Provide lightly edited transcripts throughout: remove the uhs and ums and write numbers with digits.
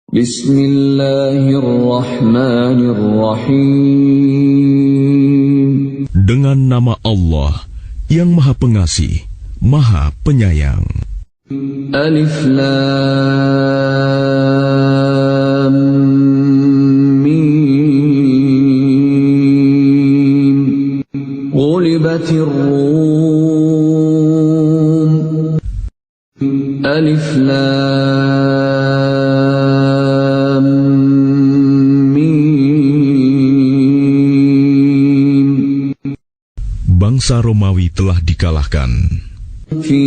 Bismillahirrahmanirrahim. Dengan nama Allah yang Maha Pengasih, Maha Penyayang. Alif Lam Mim. Ghulibatir Rum. Alif Lam Mim. Bangsa Romawi telah dikalahkan. Fi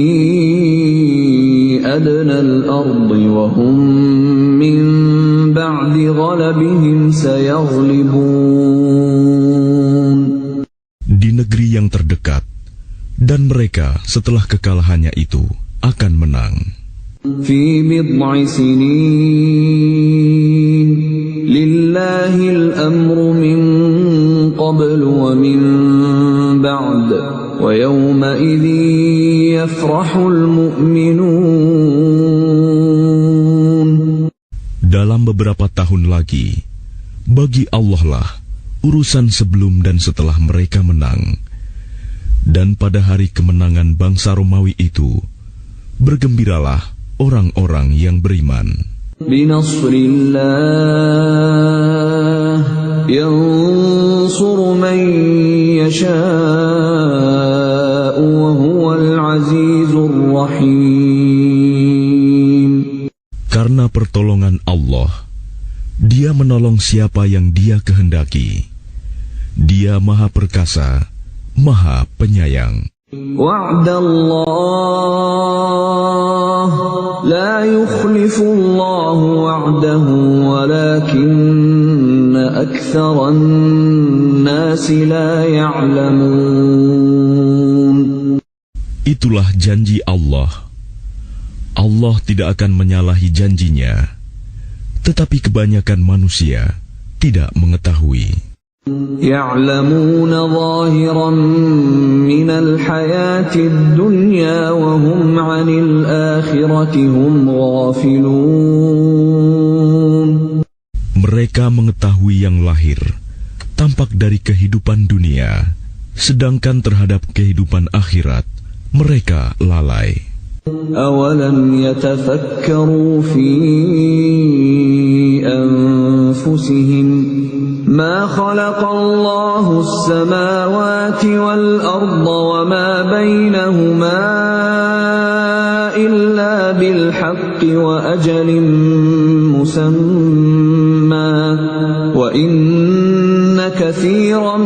adnal ardi wa hum min ba'di ghalabihim sayaghlibun. Di negeri yang terdekat, dan mereka setelah kekalahannya itu akan menang. Fi bid'i sinin lillahil amru min qablu wa min ba'd wa yawma idhin yafrahul mu'minun. Dalam beberapa tahun lagi, bagi Allah lah urusan sebelum dan setelah mereka menang. Dan pada hari kemenangan bangsa Romawi itu, bergembiralah orang-orang yang beriman. Binasrillah yansuru man yasha'u wa huwal azizur rahim. Karena pertolongan Allah, Dia menolong siapa yang Dia kehendaki. Dia Maha Perkasa, Maha Penyayang. Wa'dallah la yukhlifullahu wa'dahu walakinna aktsaran nasi la ya'lamun. Itulah janji Allah. Allah tidak akan menyalahi janjinya, tetapi kebanyakan manusia tidak mengetahui. يعلمون ظاهرا من الحياة الدنيا وهم عن الآخرة هم غافلون. Mereka mengetahui yang lahir, tampak dari kehidupan dunia, sedangkan terhadap kehidupan akhirat, mereka lalai. أولم يتفكروا في أنفسهم ما خلق الله السماوات والأرض وما بينهما إلا بالحق وأجل مسمى وإن كثيرا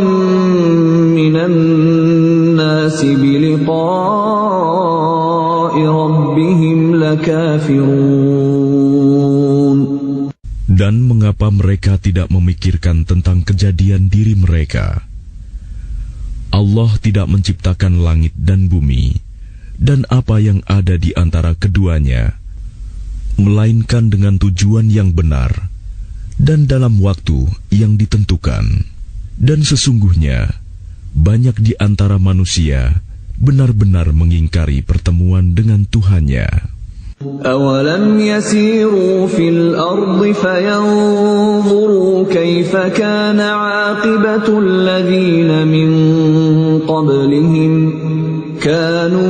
من الناس بلقاء ربهم لكافرون. Dan mengapa mereka tidak memikirkan tentang kejadian diri mereka? Allah tidak menciptakan langit dan bumi, dan apa yang ada di antara keduanya, melainkan dengan tujuan yang benar, dan dalam waktu yang ditentukan. Dan sesungguhnya, banyak di antara manusia benar-benar mengingkari pertemuan dengan Tuhannya. أَوَلَمْ يَسِيرُوا فِي الْأَرْضِ فَيَنْظُرُوا كَيْفَ كَانَ عَاقِبَةُ الَّذِينَ مِنْ قَبْلِهِمْ كَانُوا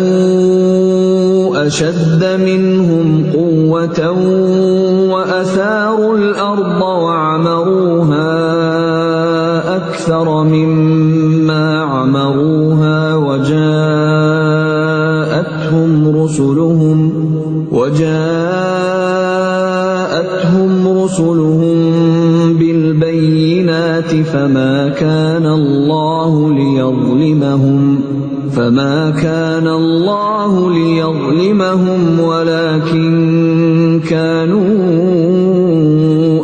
أَشَدَّ مِنْهُمْ قُوَّةً وَأَثَارُوا الْأَرْضَ وَعَمَرُوهَا أَكْثَرَ مِمَّا عَمَرُوهَا وجاءتهم رسلهم بالبينات فما كان الله ليظلمهم ولكن كانوا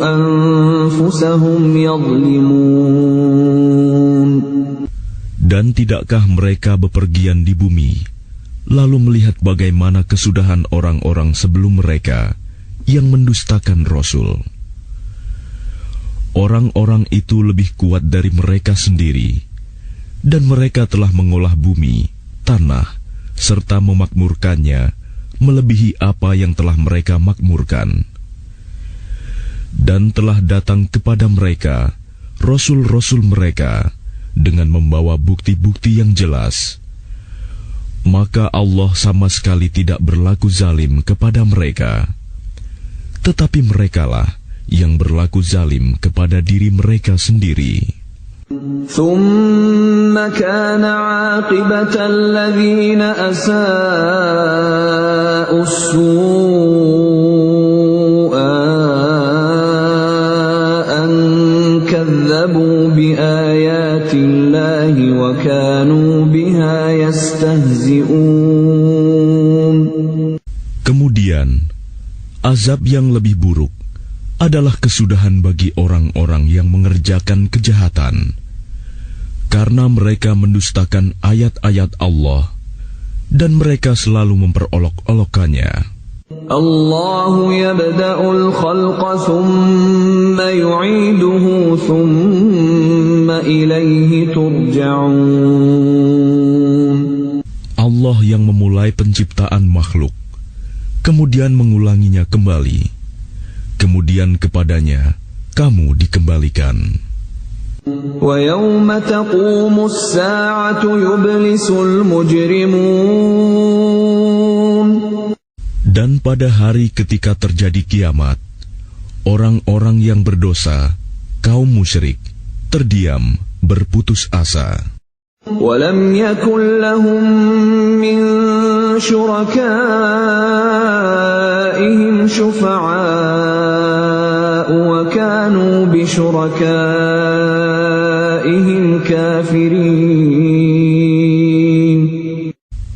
أنفسهم يظلمون. Dan tidakkah mereka bepergian di bumi, lalu melihat bagaimana kesudahan orang-orang sebelum mereka yang mendustakan Rasul? Orang-orang itu lebih kuat dari mereka sendiri, dan mereka telah mengolah bumi, tanah, serta memakmurkannya melebihi apa yang telah mereka makmurkan. Dan telah datang kepada mereka rasul-rasul mereka dengan membawa bukti-bukti yang jelas. Maka Allah sama sekali tidak berlaku zalim kepada mereka, tetapi merekalah yang berlaku zalim kepada diri mereka sendiri. ثم كان عاقبة الذين أساءوا السوء أن كذبوا بآيات الله وكانوا بها يستهزئون. Kemudian azab yang lebih buruk adalah kesudahan bagi orang-orang yang mengerjakan kejahatan, karena mereka mendustakan ayat-ayat Allah dan mereka selalu memperolok-olokkannya. Allahu yabda'ul khalqa thumma yu'iduhu thumma ilayhi turja'un. Allah yang memulai penciptaan makhluk, kemudian mengulanginya kembali, kemudian kepadanya kamu dikembalikan. وَيَوْمَ تَقُومُ السَّاعَةُ يُبْلِسُ الْمُجْرِمُونَ. Dan pada hari ketika terjadi kiamat, orang-orang yang berdosa, kaum musyrik, terdiam, berputus asa. وَلَمْ يَكُنْ لَهُمْ مِنْ شُرَكَائِهِمْ شُفَعَاءُ وَكَانُوا بِشُرَكَائِهِمْ كَافِرِينَ.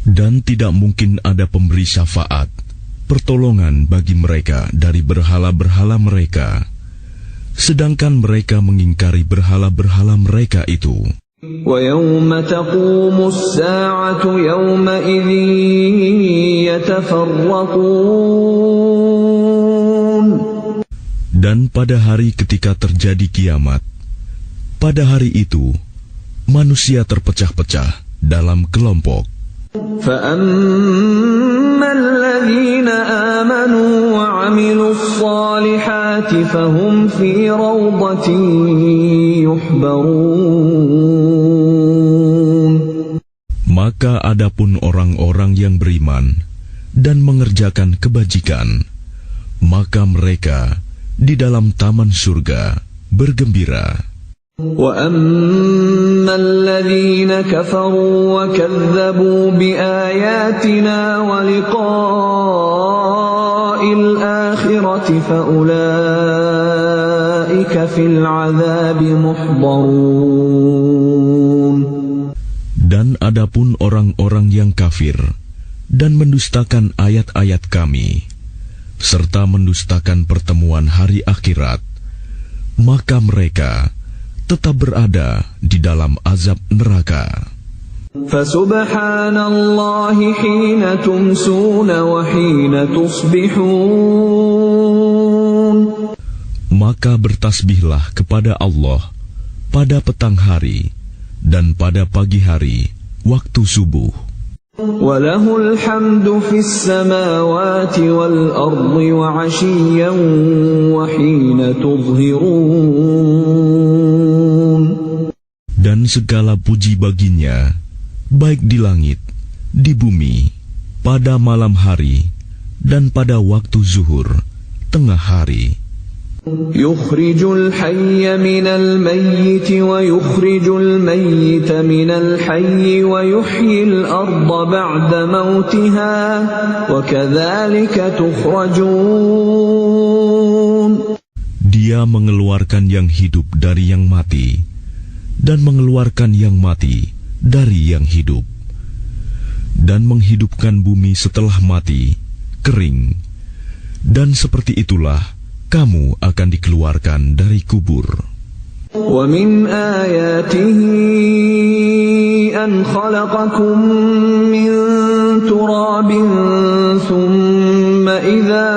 Dan tidak mungkin ada pemberi syafaat, pertolongan bagi mereka dari berhala-berhala mereka, sedangkan mereka mengingkari berhala-berhala mereka itu. وَيَوْمَ تَقُومُ السَّاعَةُ يَوْمَئِذٍ يَتَفَرَّقُونَ. Dan pada hari ketika terjadi kiamat, pada hari itu manusia terpecah-pecah dalam kelompok. فَأَمَّا الَّذِينَ آمَنُوا وَعَمِلُوا الصَّالِحَاتِ فَهُمْ فِي رَوْضَةٍ يُحْبَرُونَ. Maka adapun orang-orang yang beriman dan mengerjakan kebajikan, maka mereka di dalam taman surga bergembira. وَأَمَّا الَّذِينَ كَفَرُوا وَكَذَّبُوا بِآيَاتِنَا وَلِقَاءِ الْآخِرَةِ فَأُولَئِكَ فِي الْعَذَابِ مُحْضَرُونَ. Dan adapun orang-orang yang kafir dan mendustakan ayat-ayat kami, serta mendustakan pertemuan hari akhirat, maka mereka tetap berada di dalam azab neraka. Fasubhanallahi hina tumsuna wa hina tusbihun. Maka bertasbihlah kepada Allah pada petang hari dan pada pagi hari waktu subuh. Walahul hamdu fis samawati wal ardi wa 'ashiyyan wa hina tudhhirun. Dan segala puji baginya, baik di langit, di bumi, pada malam hari, dan pada waktu zuhur, tengah hari. Yukhrijul hayya minal mayyiti wa yukhrijul mayyita minal hayyi wa yuhyil arda ba'da mautiha wa kadzalika tukhrajun. Dia mengeluarkan yang hidup dari yang mati dan mengeluarkan yang mati dari yang hidup, dan menghidupkan bumi setelah mati, kering, dan seperti itulah kamu akan dikeluarkan dari kubur. Wa min ayatihi an khalaqakum min turabin thumma idza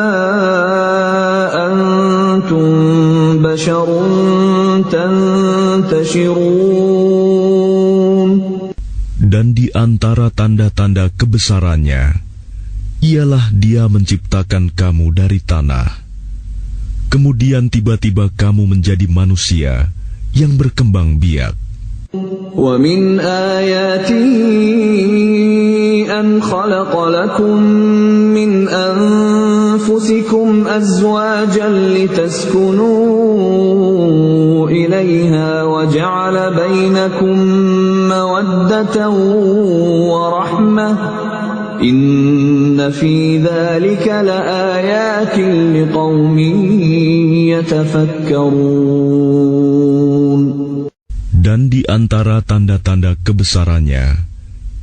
antum basharun tantashirun. Dan di antara tanda-tanda kebesarannya ialah Dia menciptakan kamu dari tanah, Kemudian tiba-tiba kamu menjadi manusia yang berkembang biak. وَمِنْ آيَاتِهِ أَنْ خَلَقَ لَكُم مِّنْ أَنفُسِكُمْ أَزْوَاجًا لِتَسْكُنُوا إِلَيْهَا وَجَعَلَ بَيْنَكُم مَّوَدَّةً وَرَحْمَةً إِنَّ فِي ذَلِكَ لَآيَاتٍ لِقَوْمٍ يَتَفَكَّرُونَ. Dan di antara tanda-tanda kebesarannya,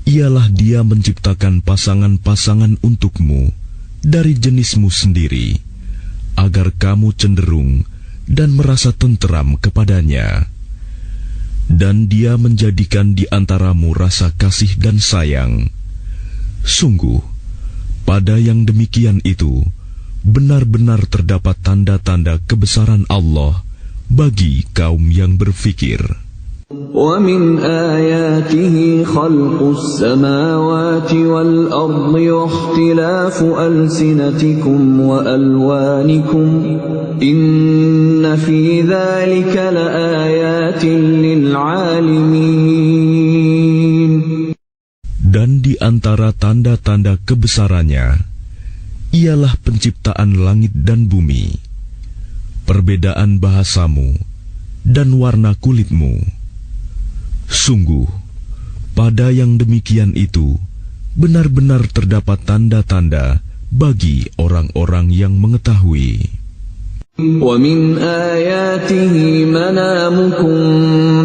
ialah Dia menciptakan pasangan-pasangan untukmu dari jenismu sendiri, agar kamu cenderung dan merasa tenteram kepadanya. Dan Dia menjadikan di antaramu rasa kasih dan sayang. Sungguh, pada yang demikian itu, benar-benar terdapat tanda-tanda kebesaran Allah bagi kaum yang berfikir. وَمِنْ آيَاتِهِ خَلْقُ السَّمَاوَاتِ وَالْأَرْضِ وَاخْتِلَافُ أَلْسِنَتِكُمْ وَأَلْوَانِكُمْ إِنَّ فِي ذَلِكَ لَآيَاتٍ لِلْعَالِمِينَ. Dan di antara tanda-tanda kebesarannya ialah penciptaan langit dan bumi, perbedaan bahasamu dan warna kulitmu. Sungguh, pada yang demikian itu benar-benar terdapat tanda-tanda bagi orang-orang yang mengetahui. وَمِنْ آيَاتِهِ مَنَامُكُمْ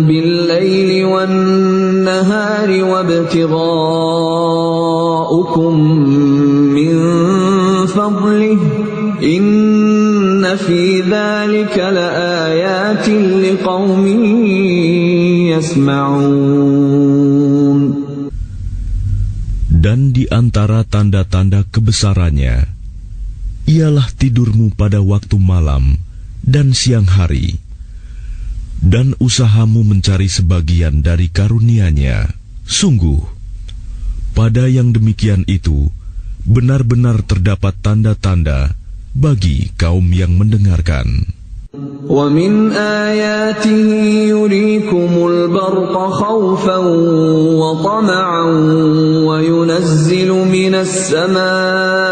بِاللَّيْلِ وَالنَّهَارِ وَابْتِغَاؤُكُمْ مِنْ فَضْلِهِ إِنَّ فِي ذَلِكَ لَآيَاتٍ لِقَوْمٍ يَسْمَعُونَ. Dan di antara tanda-tanda kebesarannya ialah tidurmu pada waktu malam dan siang hari, dan usahamu mencari sebagian dari karunia-Nya. Sungguh, pada yang demikian itu benar-benar terdapat tanda-tanda bagi kaum yang mendengarkan. وَمِنْ آيَاتِهِ يُرِيكُمُ الْبَرْقَ خَوْفًا وَطَمَعًا وَيُنَزِّلُ مِنَ السَّمَاءِ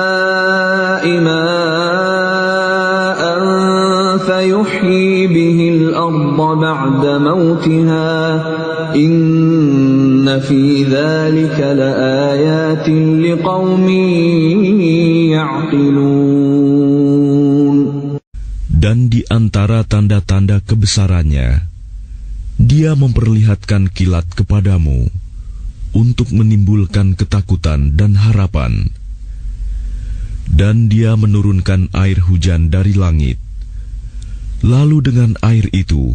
مَاءً فَيُحْيِي بِهِ الْأَرْضَ بَعْدَ مَوْتِهَا إِنَّ فِي ذَلِكَ لَآيَاتٍ لِقَوْمٍ يَعْقِلُونَ. Dan di antara tanda-tanda kebesarannya, Dia memperlihatkan kilat kepadamu untuk menimbulkan ketakutan dan harapan. Dan Dia menurunkan air hujan dari langit. Lalu dengan air itu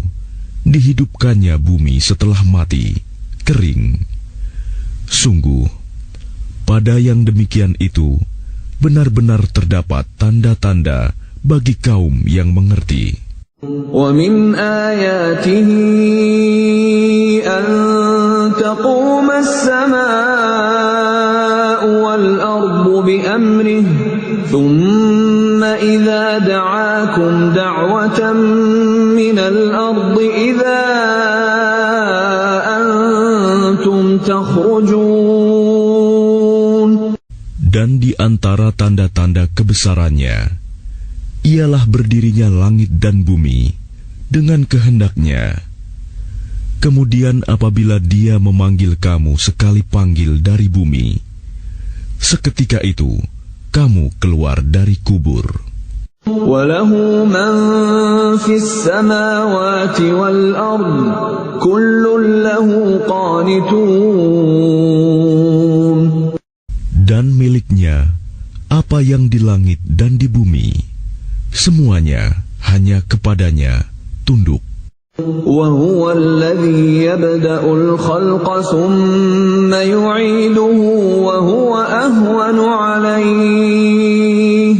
dihidupkannya bumi setelah mati, kering. Sungguh, pada yang demikian itu benar-benar terdapat tanda-tanda bagi kaum yang mengerti. وَمِنْ آيَاتِهِ أَن تَقُومَ السَّمَاءُ وَالْأَرْضُ بِأَمْرِهِ ثُمَّ إِذَا دَعَاكُمْ دَعْوَةً مِّنَ الْأَرْضِ إِذَا أَنْتُمْ تَخْرُجُونَ. Dan di antara tanda-tanda kebesarannya ialah berdirinya langit dan bumi dengan kehendak-Nya. Kemudian apabila Dia memanggil kamu sekali panggil dari bumi, seketika itu kamu keluar dari kubur. وَلَهُ مَنْ فِي السَّمَاوَاتِ وَالْأَرْضِ كُلٌّ لَهُ قَانِتُونَ. Dan miliknya apa yang di langit dan di bumi, semuanya hanya kepadanya tunduk. وَهُوَ الَّذِي يَبْدَأُ الْخَلْقَ ثُمَّ يُعِيدُهُ وَهُوَ أَهْوَنُ عَلَيْهِ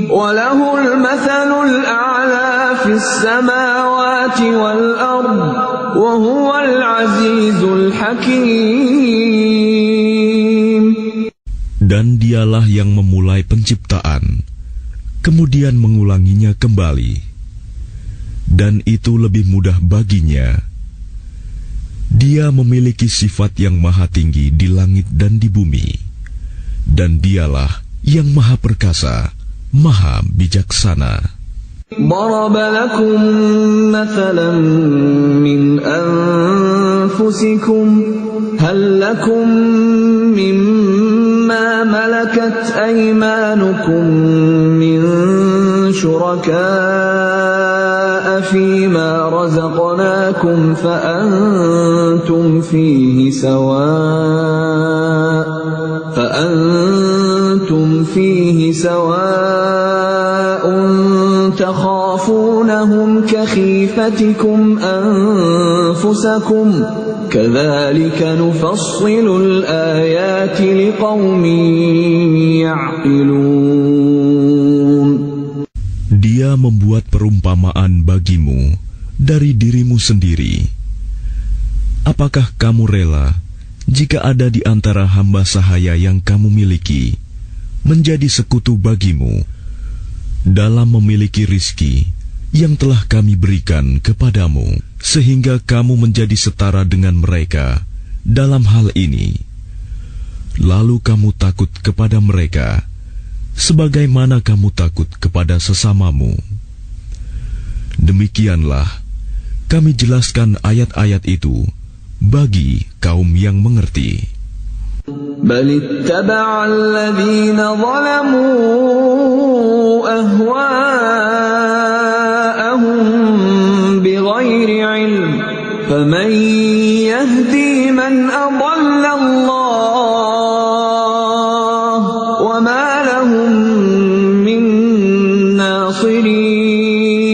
وَلَهُ الْمَثَلُ الْأَعْلَى فِي السَّمَاوَاتِ وَالْأَرْضِ وَهُوَ الْعَزِيزُ الْحَكِيمُ. Dan Dialah yang memulai penciptaan, kemudian mengulanginya kembali. dan itu lebih mudah baginya. Dia memiliki sifat yang maha tinggi di langit dan di bumi, dan dialah yang maha perkasa, maha bijaksana. ضرب لكم مثلا من أنفسكم هل لكم مما ملكت أيمانكم من شركاء فيما رزقناكم فأنتم فيه سواء تخافونهم كخيفتكم أنفسكم كذلك نفصل الآيات لقوم يعقلون. Dia membuat perumpamaan bagimu dari dirimu sendiri. Apakah kamu rela jika ada di antara hamba sahaya yang kamu miliki menjadi sekutu bagimu dalam memiliki rizki yang telah kami berikan kepadamu, sehingga kamu menjadi setara dengan mereka dalam hal ini? Lalu kamu takut kepada mereka sebagaimana kamu takut kepada sesamamu. Demikianlah kami jelaskan ayat-ayat itu bagi kaum yang mengerti. بل اتبع الذين ظلموا أهواءهم بغير علم فمن يهدي من أضل الله وما لهم من ناصرين.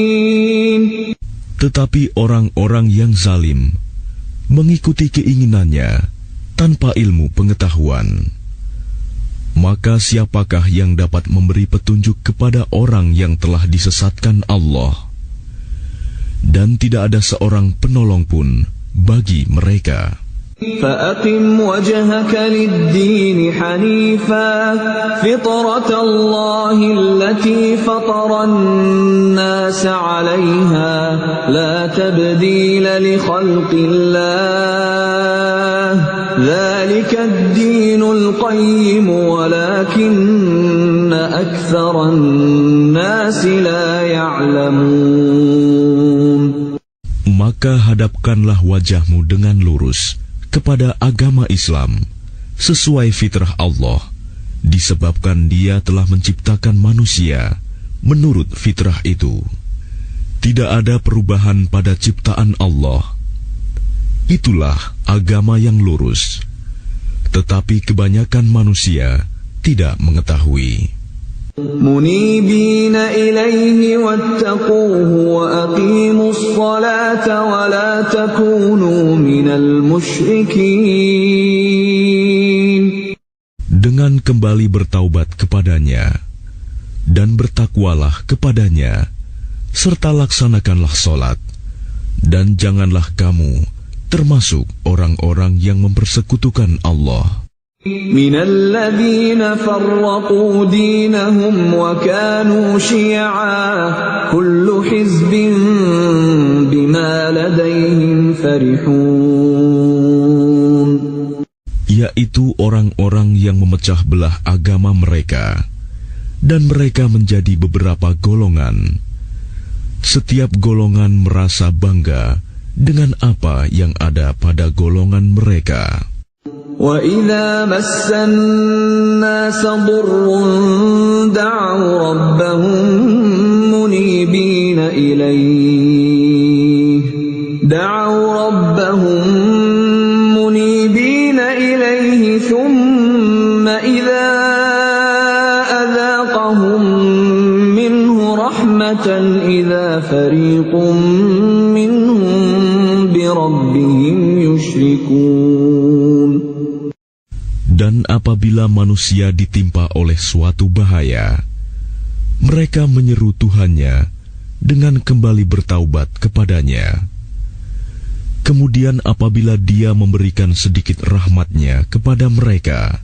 Tetapi orang-orang yang zalim mengikuti keinginannya tanpa ilmu pengetahuan, maka siapakah yang dapat memberi petunjuk kepada orang yang telah disesatkan Allah? Dan tidak ada seorang penolong pun bagi mereka. فأقم وجهك للدين حنيفا فطرة الله التي فطر الناس عليها لا تبديل لخلق الله ذلك الدين القيم ولكن أكثر الناس لا يعلمون. Maka hadapkanlah wajahmu dengan lurus kepada agama Islam sesuai fitrah Allah, disebabkan Dia telah menciptakan manusia menurut fitrah itu. Tidak ada perubahan pada ciptaan Allah. Itulah agama yang lurus, tetapi kebanyakan manusia tidak mengetahui. منيبين إليه واتقوه وأقيموا الصلاة ولا تكونوا من المشركين. Dengan kembali bertaubat kepadanya dan bertakwalah kepadanya, serta laksanakanlah salat, dan janganlah kamu termasuk orang-orang yang mempersekutukan Allah. من الذين فرقوا دينهم وكانوا شيعا كل حزب بما لديهم فرحون. Yaitu orang-orang yang memecah belah agama mereka, dan mereka menjadi beberapa golongan. Setiap golongan merasa bangga dengan apa yang ada pada golongan mereka. وَإِذَا مَسَّ النَّاسَ ضُرٌّ دَعَوْا رَبَّهُم مُنِيبِينَ إِلَيْهِ ثُمَّ إِذَا أَذَاقَهُم مِّنْهُ رَحْمَةً إِذَا فَرِيقٌ مِّنْهُم بِرَبِّهِمْ يُشْرِكُونَ. Dan apabila manusia ditimpa oleh suatu bahaya, mereka menyeru Tuhannya dengan kembali bertaubat kepadanya. Kemudian apabila Dia memberikan sedikit rahmat-Nya kepada mereka,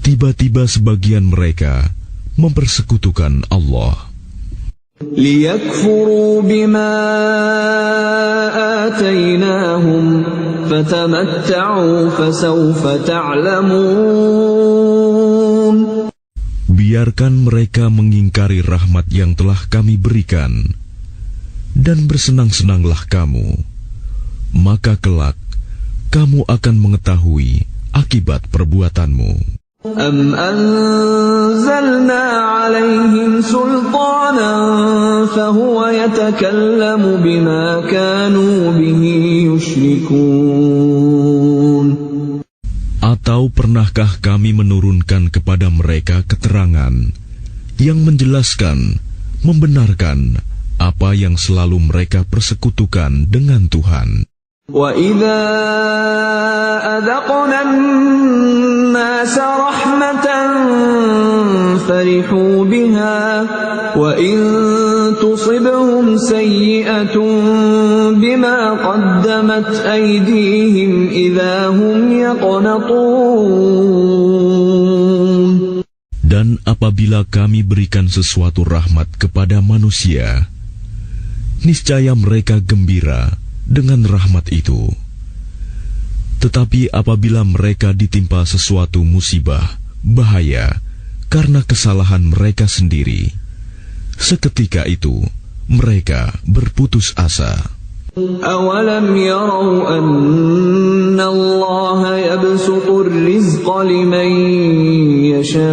tiba-tiba sebagian mereka mempersekutukan Allah. ليكفروا بما آتيناهم فتمتعوا فسوف تعلمون. Biarkan mereka mengingkari rahmat yang telah kami berikan, dan bersenang-senanglah kamu, maka kelak kamu akan mengetahui akibat perbuatanmu. أَمْ أَنزَلْنَا عَلَيْهِمْ سُلْطَانًا فَهُوَ يَتَكَلَّمُ بِمَا كَانُوا بِهِ يُشْرِكُونَ. Atau pernahkah kami menurunkan kepada mereka keterangan yang menjelaskan, membenarkan apa yang selalu mereka persekutukan dengan Tuhan? وَإِذَا أَذَقْنَا النَّاسَ رَحْمَةً فَرِحُوا بِهَا وَإِن تُصِبْهُمْ سَيِّئَةٌ بِمَا قَدَّمَتْ أَيْدِيهِمْ إِذَا هُمْ يَقْنَطُونَ. Dan apabila kami berikan sesuatu rahmat kepada manusia, niscaya mereka gembira dengan rahmat itu. Tetapi apabila mereka ditimpa sesuatu musibah, bahaya, karena kesalahan mereka sendiri, seketika itu mereka berputus asa. أَوَلَمْ يَرَوْا أَنَّ اللَّهَ يَبْسُطُ الرِّزْقَ لِمَن يَشَاءُ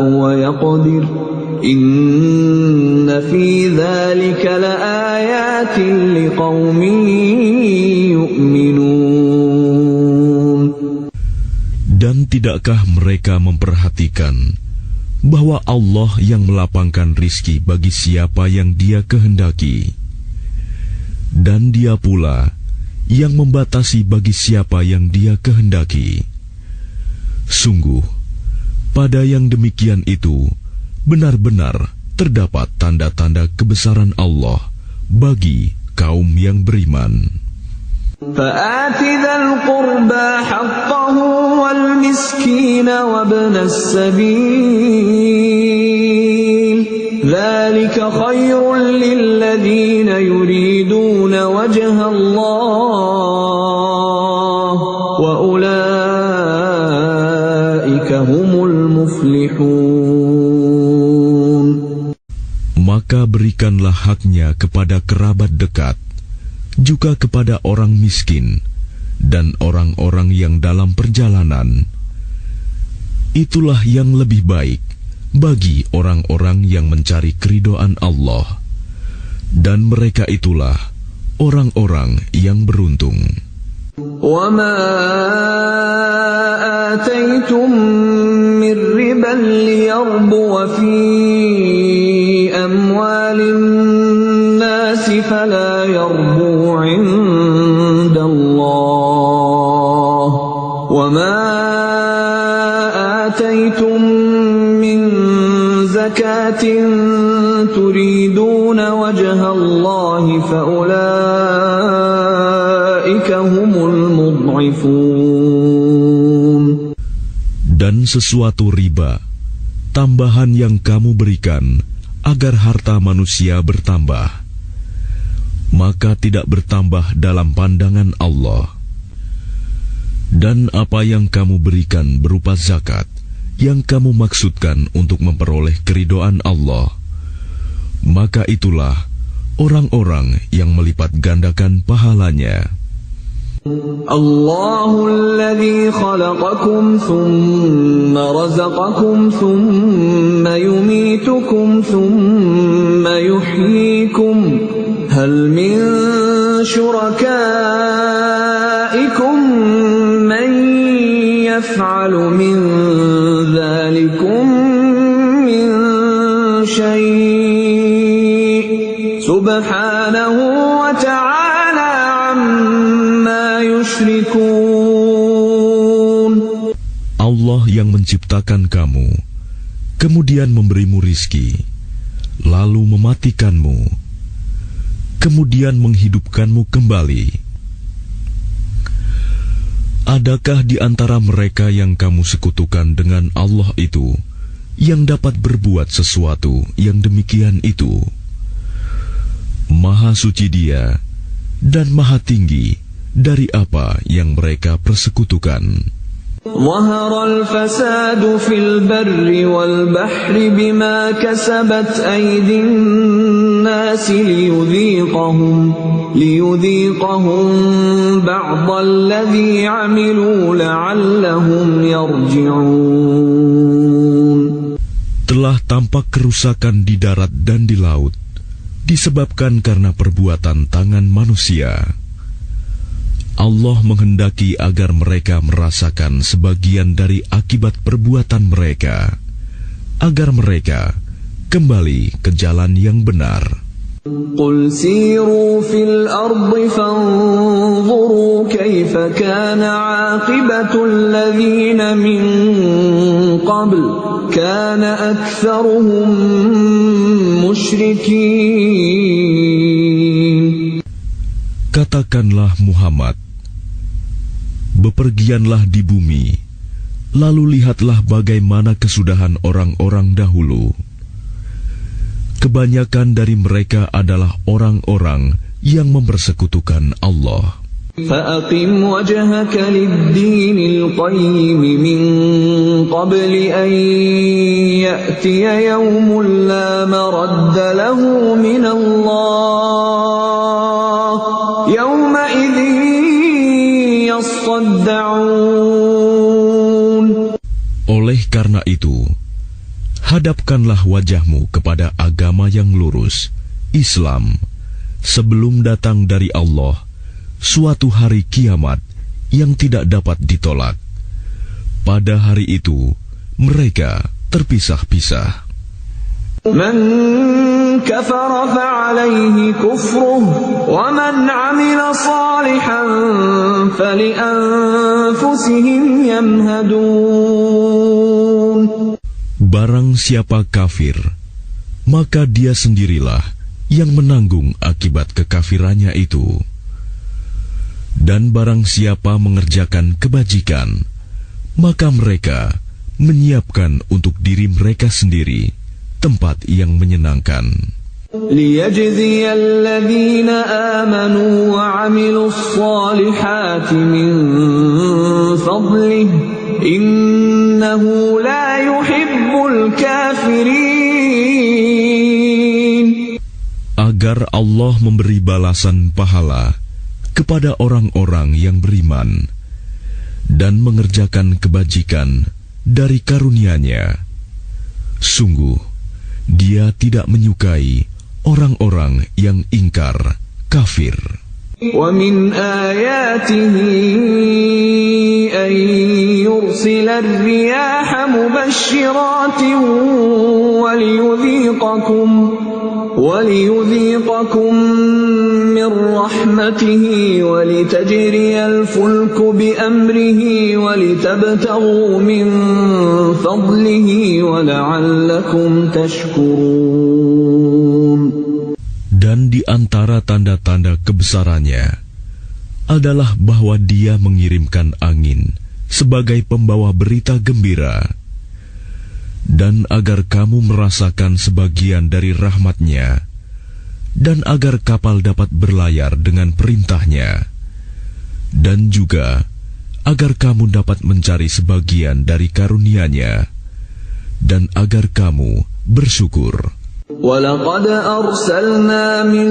وَيَقْدِرُ إِنَّ فِي ذَلِكَ لَآيَاتٍ لِقَوْمٍ يُؤْمِنُونَ. Dan tidakkah mereka memperhatikan bahwa Allah yang melapangkan rizki bagi siapa yang Dia kehendaki, dan Dia pula yang membatasi bagi siapa yang Dia kehendaki. Sungguh, pada yang demikian itu benar-benar terdapat tanda-tanda kebesaran Allah bagi kaum yang beriman. فَآتِ ذَا الْقُرْبَى حَقَّهُ وَالْمِسْكِينَ وَابْنَ السَّبِيلِ ذَلِكَ خَيْرٌ لِّلَّذِينَ يُرِيدُونَ وَجْهَ اللَّهِ وَأُولَٰئِكَ هُمُ الْمُفْلِحُونَ. Maka berikanlah haknya kepada kerabat dekat, juga kepada orang miskin dan orang-orang yang dalam perjalanan. Itulah yang lebih baik bagi orang-orang yang mencari keridhaan Allah, dan mereka itulah orang-orang yang beruntung. وَمَا آتَيْتُم مِّن رِّبًا لِّيَرْبُوَ فِي أَمْوَالِ النَّاسِ فَلَا يَرْبُو عِندَ اللَّهِ وَمَا آتَيْتُم مِّن زَكَاةٍ تُرِيدُونَ وَجْهَ اللَّهِ فَأُولَٰئِكَ هُمُ الْمُضْعِفُونَ. Dan sesuatu riba, tambahan yang kamu berikan agar harta manusia bertambah, maka tidak bertambah dalam pandangan Allah. Dan apa yang kamu berikan berupa zakat, yang kamu maksudkan untuk memperoleh keridhaan Allah, maka itulah orang-orang yang melipat gandakan pahalanya. Allahu alladhi khalaqakum thumma razaqakum thumma yumitukum thumma yuhyikum hal min syurakaikum man yaf'alu min dhalikum min syai' subhanahu wa ta'ala amma yushrikun. Allah yang menciptakan kamu, kemudian memberimu rizki, lalu mematikanmu, kemudian menghidupkanmu kembali. Adakah di antara mereka yang kamu sekutukan dengan Allah itu yang dapat berbuat sesuatu yang demikian itu. Maha suci Dia dan maha tinggi dari apa yang mereka persekutukan. ظهر الفساد في البر والبحر بما كسبت أيدي الناس ليذيقهم بعض الذي عملوا لعلهم يرجعون. Telah tampak kerusakan di darat dan di laut disebabkan karena perbuatan tangan manusia. Allah menghendaki agar mereka merasakan sebagian dari akibat perbuatan mereka, agar mereka kembali ke jalan yang benar. قل سيروا في الأرض فانظروا كيف كان عاقبة الذين من قبل كان أكثرهم مشركين. Katakanlah Muhammad, bepergianlah di bumi, lalu lihatlah bagaimana kesudahan orang-orang dahulu. Kebanyakan dari mereka adalah orang-orang yang mempersekutukan Allah. فَأَقِمْ وَجْهَكَ لِلدِّينِ الْقَيِّمِ مِنْ قَبْلِ أَنْ يَأْتِيَ يَوْمٌ لَا مَرَدَّ لَهُ مِنَ اللَّهِ يَوْمَئِذٍ يَصَّدَّعُونَ. Oleh karena itu, hadapkanlah wajahmu kepada agama yang lurus, Islam, sebelum datang dari Allah suatu hari kiamat yang tidak dapat ditolak. Pada hari itu, mereka terpisah-pisah. Man kafara fa'alayhi kufruh, wa man 'amila salihan falianfusihim yamhadun. Barang siapa kafir, maka dia sendirilah yang menanggung akibat kekafirannya itu. Dan barang siapa mengerjakan kebajikan, maka mereka menyiapkan untuk diri mereka sendiri tempat yang menyenangkan. لِيَجْزِيَ الَّذِينَ آمَنُوا وَعَمِلُوا الصَّالِحَاتِ مِنْ فَضْلِهِ إِنَّهُ لَا يُحِبُّ الْكَافِرِينَ. Agar Allah memberi balasan pahala kepada orang-orang yang beriman dan mengerjakan kebajikan dari karunia-Nya. Sungguh, Dia tidak menyukai orang-orang yang ingkar, kafir. وَمِنْ آيَاتِهِ أَنْ يُرْسِلَ الرِّيَاحَ مُبَشِّرَاتٍ وَلِيُذِيقَكُمْ مِنْ رَحْمَتِهِ وَلِتَجْرِيَ الْفُلْكُ بِأَمْرِهِ وَلِتَبْتَغُوا مِنْ فَضْلِهِ وَلَعَلَّكُمْ تَشْكُرُونَ. Dan di antara tanda-tanda kebesarannya adalah bahwa Dia mengirimkan angin sebagai pembawa berita gembira, dan agar kamu merasakan sebagian dari rahmat-Nya, dan agar kapal dapat berlayar dengan perintah-Nya, dan juga agar kamu dapat mencari sebagian dari karunia-Nya, dan agar kamu bersyukur. وَلَقَدْ أَرْسَلْنَا مِنْ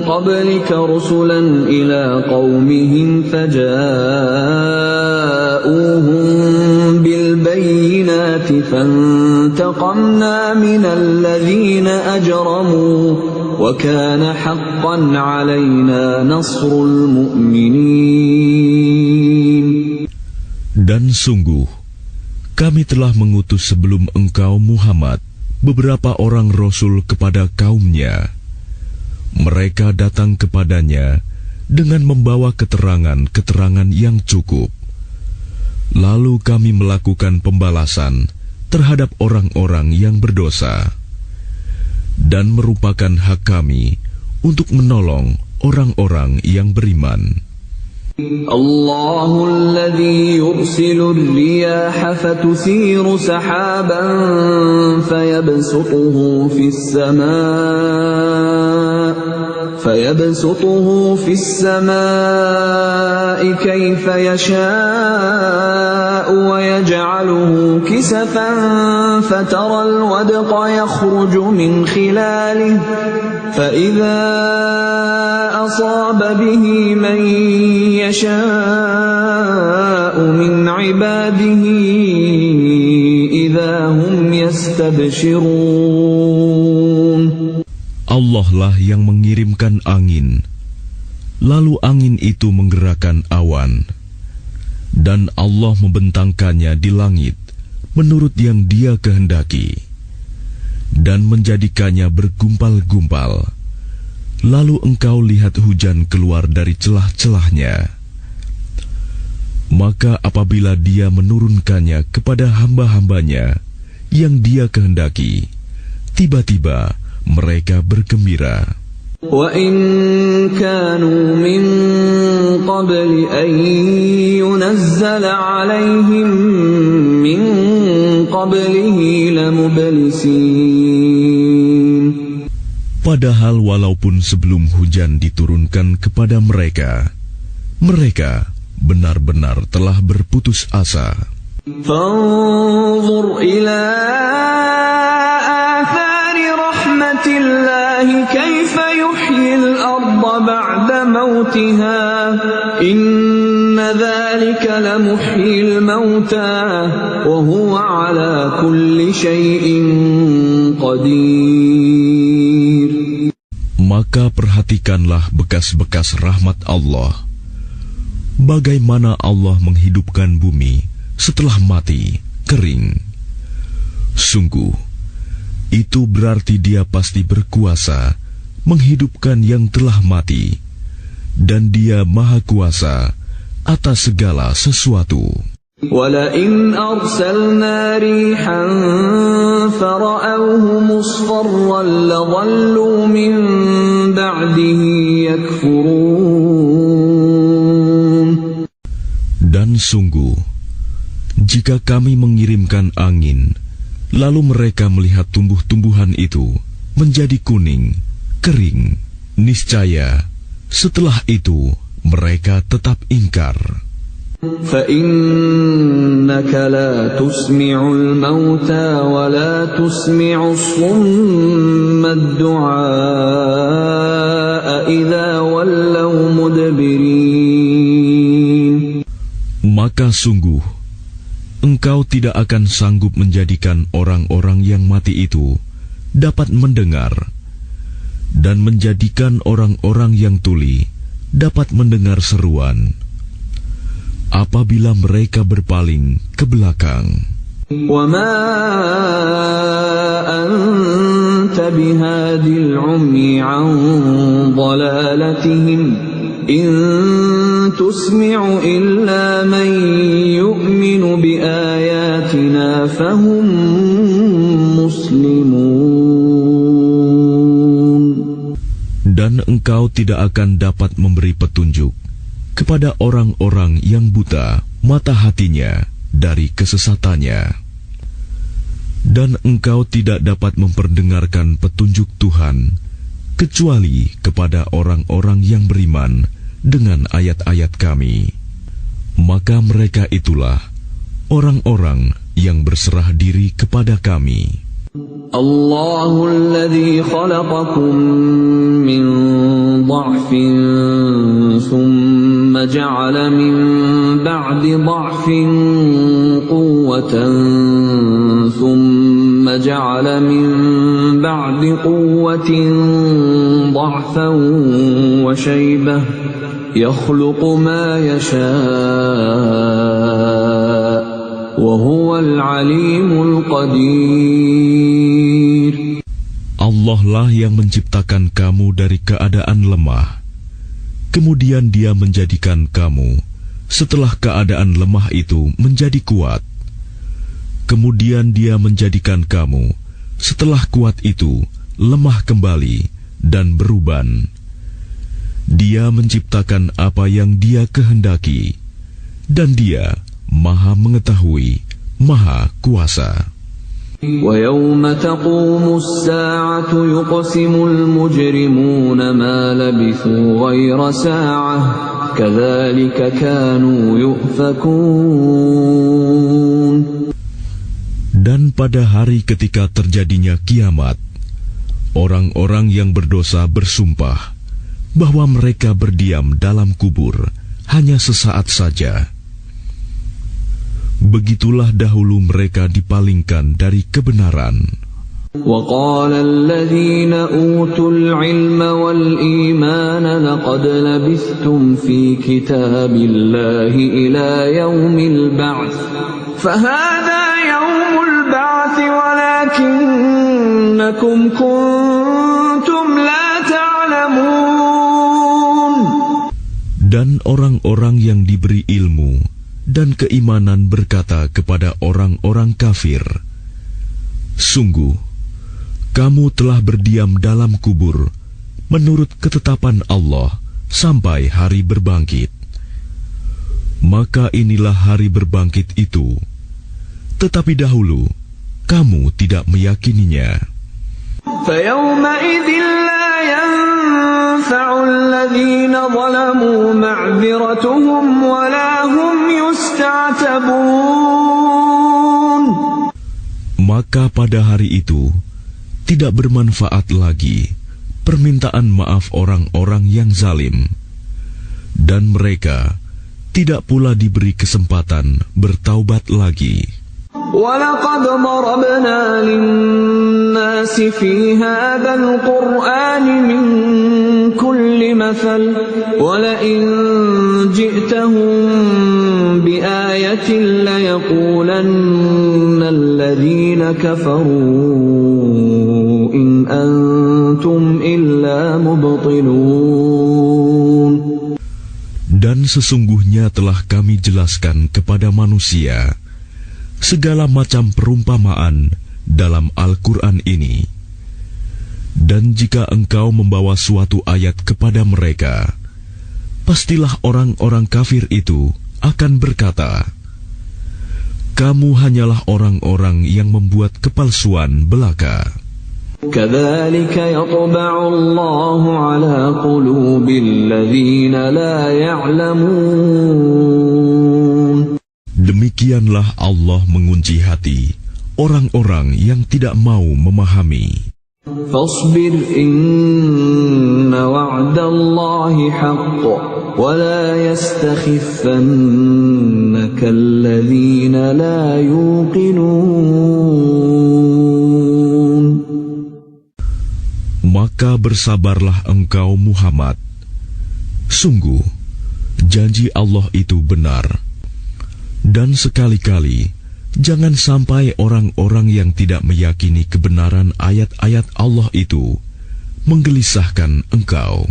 قَبْلِكَ رُسُلًا إِلَى قَوْمِهِمْ فَجَاءُوهُمْ بِالْبَيِّنَاتِ فَانْتَقَمْنَا مِنَ الَّذِينَ أَجْرَمُوا وَكَانَ حَقًّا عَلَيْنَا نَصْرُ الْمُؤْمِنِينَ. Dan sungguh, kami telah mengutus sebelum engkau Muhammad beberapa orang rasul kepada kaumnya. Mereka datang kepadanya dengan membawa keterangan-keterangan yang cukup. Lalu kami melakukan pembalasan terhadap orang-orang yang berdosa, dan merupakan hak kami untuk menolong orang-orang yang beriman. الله الذي يرسل الرياح فتثير سحابا فيبسطه في السماء كيف يشاء ويجعله كسفا فترى الودق يخرج من خلاله فإذا أصاب به من يشاء من عباده إذا هم يستبشرون. Allah lah yang mengirimkan angin, lalu angin itu menggerakkan awan, dan Allah membentangkannya di langit menurut yang Dia kehendaki, dan menjadikannya bergumpal-gumpal. Lalu engkau lihat hujan keluar dari celah-celahnya. Maka apabila Dia menurunkannya kepada hamba-hambanya yang Dia kehendaki, tiba-tiba mereka bergembira. وَإِن كَانُوا مِن قَبْلِ أَن يُنَزَّلَ عَلَيْهِم مِّن قَبْلِهِ لَمُبْلِسِينَ. Padahal walaupun sebelum hujan diturunkan kepada mereka, mereka benar-benar telah berputus asa. فَانظُرْ إِلَىٰ اللَّهِ كَيْفَ يُحْيِي الْأَرْضَ بَعْدَ مَوْتِهَا إِنَّ ذَلِكَ لَمُحْيِي الْمَوْتَى وَهُوَ عَلَى كُلِّ شَيْءٍ قَدِيرٌ. Maka perhatikanlah bekas-bekas rahmat Allah. Bagaimana Allah menghidupkan bumi setelah mati, kering. Sungguh, itu berarti Dia pasti berkuasa menghidupkan yang telah mati, dan Dia Maha Kuasa atas segala sesuatu. وَلَئِنْ أَرْسَلْنَا رِيحًا فَرَأَوْهُ مُصْفَرًّا لَظَلُّوا مِنْ بَعْدِهِ يَكْفُرُونَ. Dan sungguh, jika kami mengirimkan angin, lalu mereka melihat tumbuh-tumbuhan itu menjadi kuning, kering, niscaya setelah itu mereka tetap ingkar. فَإِنَّكَ لَا تُسْمِعُ الْمَوْتَى وَلَا تُسْمِعُ الصُّمَّ الدُّعَاءَ إِذَا وَلَّوْا مُدْبِرِينَ. Maka sungguh engkau tidak akan sanggup menjadikan orang-orang yang mati itu dapat mendengar, dan menjadikan orang-orang yang tuli dapat mendengar seruan apabila mereka berpaling ke belakang. وَمَا أَنْتَ بِهَادِ الْعُمْيِ عَنْ ضَلَالَتِهِمْ إِن تُسْمِعُ إِلَّا مَن يُؤْمِنُ بِآيَاتِنَا فَهُمْ مُسْلِمُونَ. Dan engkau tidak akan dapat memberi petunjuk kepada orang-orang yang buta mata hatinya dari kesesatannya. Dan engkau tidak dapat memperdengarkan petunjuk Tuhan kecuali kepada orang-orang yang beriman dengan ayat-ayat kami. Maka mereka itulah orang-orang yang berserah diri kepada kami. Allahul ladzi khalaqakum min dha'fin thumma ja'ala min ba'di dha'fin quwwatan thumma ja'ala min ba'di quwwatin dha'fan wa shaybah yakhluqu ma yasha' wa huwal 'alimul qadir. Allah lah yang menciptakan kamu dari keadaan lemah, kemudian Dia menjadikan kamu setelah keadaan lemah itu menjadi kuat, kemudian Dia menjadikan kamu setelah kuat itu lemah kembali dan beruban. Dia menciptakan apa yang Dia kehendaki, dan Dia Maha Mengetahui, Maha Kuasa. وَيَوْمَ تَقُومُ السَّاعَةُ يُقْسِمُ الْمُجْرِمُونَ مَا لَبِثُوا غَيْرَ سَاعَةٍ كَذَلِكَ كَانُوا يُؤْفَكُونَ. Dan pada hari ketika terjadinya kiamat, orang-orang yang berdosa bersumpah bahwa mereka berdiam dalam kubur hanya sesaat saja. Begitulah dahulu mereka dipalingkan dari kebenaran. وَقَالَ الَّذِينَ أُوتُوا الْعِلْمَ وَالْإِيمَانَ لَقَدْ لَبِثْتُمْ فِي كِتَابِ اللَّهِ إِلَى يَوْمِ الْبَعْثِ فَهَذَا يَوْمُ الْبَعْثِ وَلَكِنَّكُمْ كُنتُمْ لَا تَعْلَمُونَ. Dan orang-orang yang diberi ilmu dan keimanan berkata kepada orang-orang kafir, "Sungguh, kamu telah berdiam dalam kubur menurut ketetapan Allah sampai hari berbangkit. Maka inilah hari berbangkit itu, tetapi dahulu kamu tidak meyakininya." فَيَوْمَئِذٍ لَا يَنفَعُ الَّذِينَ ظَلَمُوا مَعْذِرَتُهُمْ وَلَا هُمْ يُسْتَعْتَبُونَ. Maka pada hari itu tidak bermanfaat lagi permintaan maaf orang-orang yang zalim, dan mereka tidak pula diberi kesempatan bertaubat lagi. وَلَقَدْ ضَرَبْنَا لِلنَّاسِ فِي هَذَا الْقُرْآنِ مِنْ كُلِّ مَثَلٍ وَلَئِنْ جِئْتَهُمْ بِآيَةٍ لَيَقُولَنَّ الَّذِينَ كَفَرُوا إِنْ أَنْتُمْ إِلَّا مُبْطِلُونَ. Dan sesungguhnya telah kami jelaskan kepada manusia segala macam perumpamaan dalam Al-Quran ini. Dan jika engkau membawa suatu ayat kepada mereka, pastilah orang-orang kafir itu akan berkata, "Kamu hanyalah orang-orang yang membuat kepalsuan belaka." كَذَلِكَ يَطْبَعُ اللَّهُ عَلَى قُلُوبِ الَّذِينَ لَا يَعْلَمُونَ. Demikianlah Allah mengunci hati orang-orang yang tidak mau memahami. فَاصْبِرْ إِنَّ وَعْدَ اللَّهِ حَقٌّ وَلَا يَسْتَخِفَّنَّكَ الَّذِينَ لَا يُوقِنُونَ. Maka bersabarlah engkau Muhammad. Sungguh, janji Allah itu benar. Dan sekali-kali, jangan sampai orang-orang yang tidak meyakini kebenaran ayat-ayat Allah itu menggelisahkan engkau.